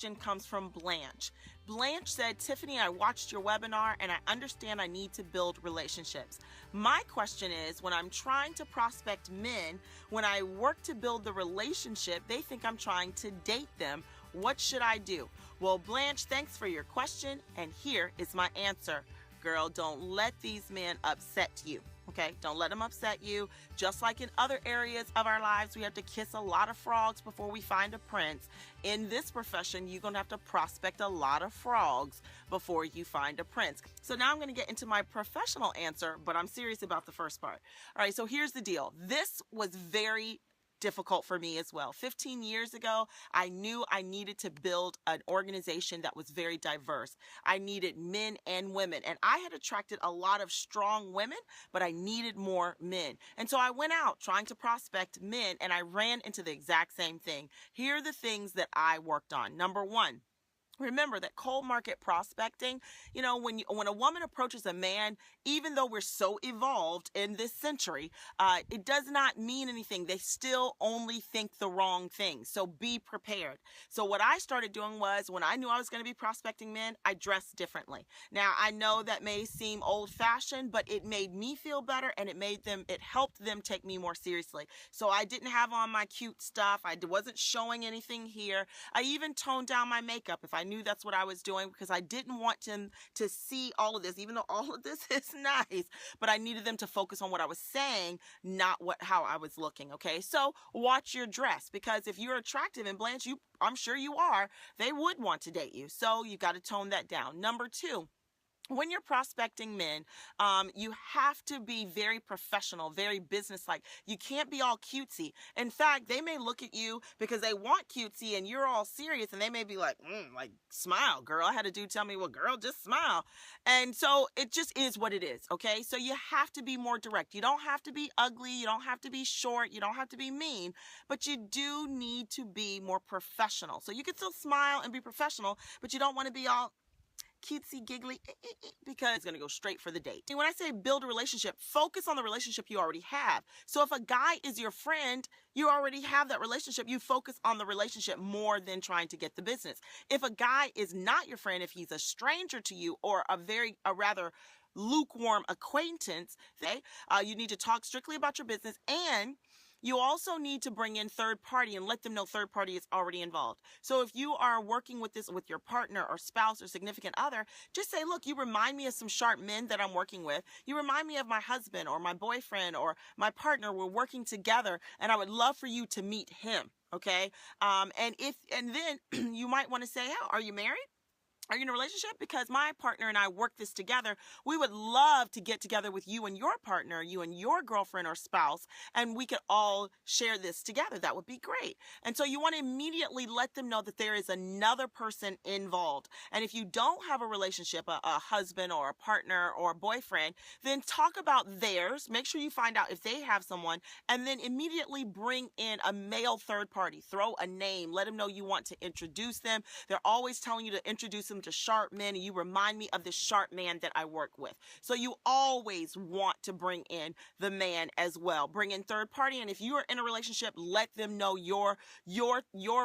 question comes from Blanche. Blanche said, Tiffany, I watched your webinar and I understand I need to build relationships. My question is, when I'm trying to prospect men, when I work to build the relationship, they think I'm trying to date them. What should I do? Well, Blanche, thanks for your question, and here is my answer. Girl, don't let these men upset you. Okay, don't let them upset you. Just like in other areas of our lives, we have to kiss a lot of frogs before we find a prince. In this profession, you're going to have to prospect a lot of frogs before you find a prince. So now I'm going to get into my professional answer, but I'm serious about the first part. All right, so here's the deal. This was very difficult for me as well. 15 years ago, I knew I needed to build an organization that was very diverse. I needed men and women, and I had attracted a lot of strong women, but I needed more men. And so I went out trying to prospect men, and I ran into the exact same thing. Here are the things that I worked on. Number one, remember that cold market prospecting, when a woman approaches a man, even though we're so evolved in this century, it does not mean anything. They still only think the wrong thing. So be prepared. So what I started doing was, when I knew I was going to be prospecting men, I dressed differently. Now, I know that may seem old fashioned, but it made me feel better, and it helped them take me more seriously. So I didn't have on my cute stuff. I wasn't showing anything here. I even toned down my makeup if I knew that's what I was doing, because I didn't want them to see all of this, even though all of this is nice, but I needed them to focus on what I was saying, not how I was looking. Okay, so watch your dress, because if you're attractive, and Blanche, I'm sure you are, they would want to date you. So you got to tone that down. Number two, when you're prospecting men, you have to be very professional, very businesslike. You can't be all cutesy. In fact, they may look at you because they want cutesy and you're all serious, and they may be like, smile, girl. I had a dude tell me, well, girl, just smile. And so it just is what it is, okay? So you have to be more direct. You don't have to be ugly. You don't have to be short. You don't have to be mean, but you do need to be more professional. So you can still smile and be professional, but you don't want to be all cutesy, giggly, because it's going to go straight for the date. And when I say build a relationship, focus on the relationship you already have. So if a guy is your friend, you already have that relationship. You focus on the relationship more than trying to get the business. If a guy is not your friend, if he's a stranger to you, or a rather lukewarm acquaintance, you need to talk strictly about your business, and you also need to bring in third party and let them know third party is already involved. So if you are working with this with your partner or spouse or significant other, just say, look, you remind me of some sharp men that I'm working with. You remind me of my husband or my boyfriend or my partner. We're working together, and I would love for you to meet him. Okay. And then you might want to say, hey, are you married? Are you in a relationship? Because my partner and I work this together. We would love to get together with you and your partner, you and your girlfriend or spouse, and we could all share this together. That would be great. And so you want to immediately let them know that there is another person involved. And if you don't have a relationship, a husband or a partner or a boyfriend, then talk about theirs. Make sure you find out if they have someone, and then immediately bring in a male third party. Throw a name. Let them know you want to introduce them. They're always telling you to introduce them to sharp men, and you remind me of this sharp man that I work with. So you always want to bring in the man as well. Bring in third party, and if you are in a relationship, let them know your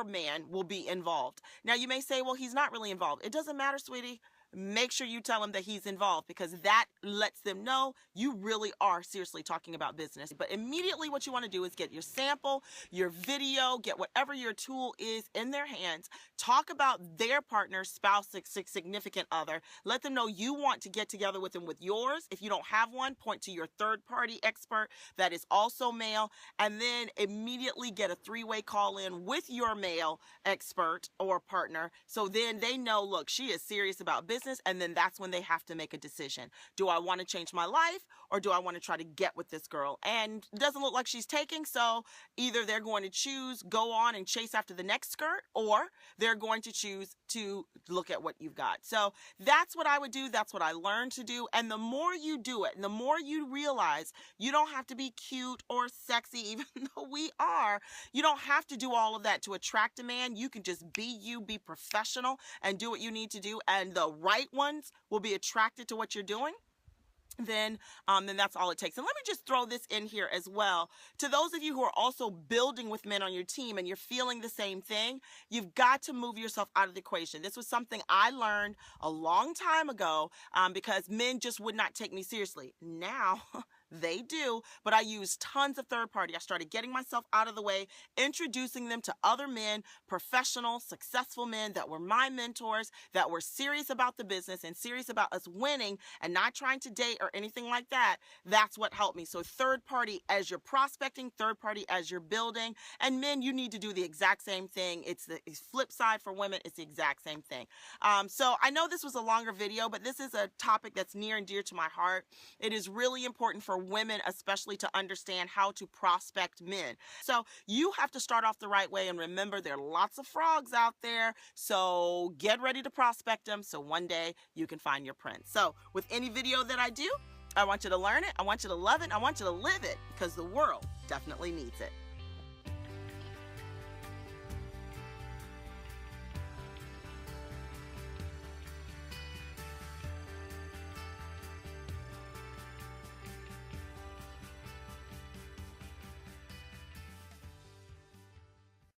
man will be involved. Now you may say, well, he's not really involved. It doesn't matter, sweetie. Make sure you tell him that he's involved, because that lets them know you really are seriously talking about business. But immediately what you want to do is get your sample, your video, get whatever your tool is in their hands. Talk about their partner, spouse, significant other. Let them know you want to get together with them with yours. If you don't have one, point to your third party expert that is also male, and then immediately get a three-way call in with your male expert or partner. So then they know, look, she is serious about business. And then that's when they have to make a decision. Do I want to change my life, or do I want to try to get with this girl? And it doesn't look like she's taking, so either they're going to choose go on and chase after the next skirt, or they're going to choose to look at what you've got. So that's what I would do. That's what I learned to do. And the more you do it, and the more you realize you don't have to be cute or sexy, even though we are. You don't have to do all of that to attract a man. You can just be you, be professional, and do what you need to do. And the right ones will be attracted to what you're doing. then that's all it takes. And let me just throw this in here as well. To those of you who are also building with men on your team and you're feeling the same thing, you've got to move yourself out of the equation. This was something I learned a long time ago because men just would not take me seriously. Now, they do, but I use tons of third party. I started getting myself out of the way, introducing them to other men, professional, successful men that were my mentors, that were serious about the business and serious about us winning and not trying to date or anything like that. That's what helped me. So third party as you're prospecting, third party as you're building, and men, you need to do the exact same thing. It's the flip side for women. It's the exact same thing. So I know this was a longer video, but this is a topic that's near and dear to my heart. It is really important for women, especially, to understand how to prospect men. So you have to start off the right way, and remember, there are lots of frogs out there. So get ready to prospect them so one day you can find your prince. So with any video that I do, I want you to learn it, I want you to love it, I want you to live it, because the world definitely needs it.